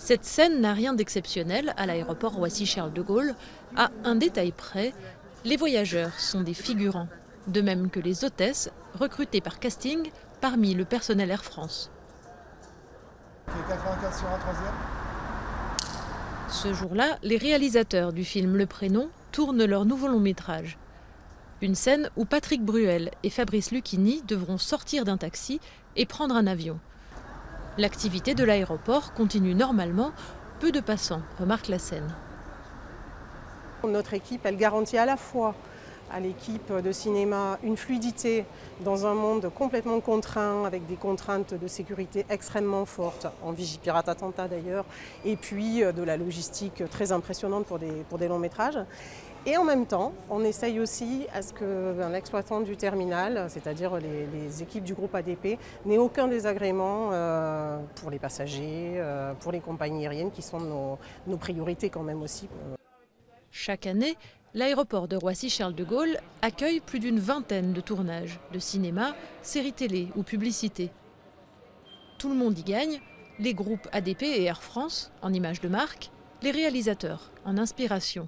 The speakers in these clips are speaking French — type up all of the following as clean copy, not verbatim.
Cette scène n'a rien d'exceptionnel à l'aéroport Roissy-Charles de Gaulle. À un détail près, les voyageurs sont des figurants, de même que les hôtesses recrutées par casting parmi le personnel Air France. 95 sur un troisième. Ce jour-là, les réalisateurs du film Le Prénom tournent leur nouveau long-métrage. Une scène où Patrick Bruel et Fabrice Lucchini devront sortir d'un taxi et prendre un avion. L'activité de l'aéroport continue normalement, peu de passants, remarque la scène. Notre équipe, elle garantit à la fois à l'équipe de cinéma une fluidité dans un monde complètement contraint, avec des contraintes de sécurité extrêmement fortes, en Vigipirate attentat d'ailleurs, et puis de la logistique très impressionnante pour des longs métrages. Et en même temps, on essaye aussi à ce que l'exploitant du terminal, c'est-à-dire les équipes du groupe ADP, n'aient aucun désagrément pour les passagers, pour les compagnies aériennes qui sont nos priorités quand même aussi. Chaque année, l'aéroport de Roissy-Charles de Gaulle accueille plus d'une vingtaine de tournages de cinéma, séries télé ou publicités. Tout le monde y gagne, les groupes ADP et Air France en images de marque, les réalisateurs en inspiration.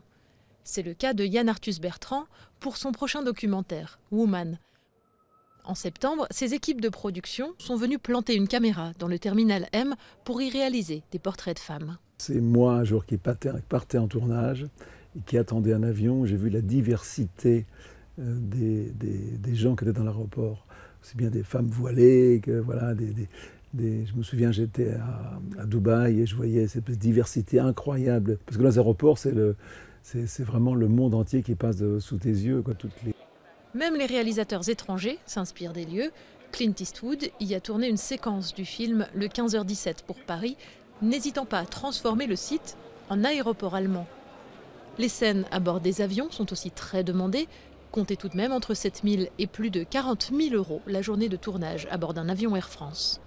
C'est le cas de Yann Arthus Bertrand pour son prochain documentaire, Woman. En septembre, ses équipes de production sont venues planter une caméra dans le terminal M pour y réaliser des portraits de femmes. C'est moi un jour qui partais en tournage et qui attendait un avion. J'ai vu la diversité des gens qui étaient dans l'aéroport. Aussi bien des femmes voilées que voilà, je me souviens, j'étais à Dubaï et je voyais cette diversité incroyable. Parce que dans les aéroports, c'est vraiment le monde entier qui passe sous tes yeux, quoi, Même les réalisateurs étrangers s'inspirent des lieux. Clint Eastwood y a tourné une séquence du film Le 15h17 pour Paris, n'hésitant pas à transformer le site en aéroport allemand. Les scènes à bord des avions sont aussi très demandées. Comptez tout de même entre 7 000 et plus de 40 000 € la journée de tournage à bord d'un avion Air France.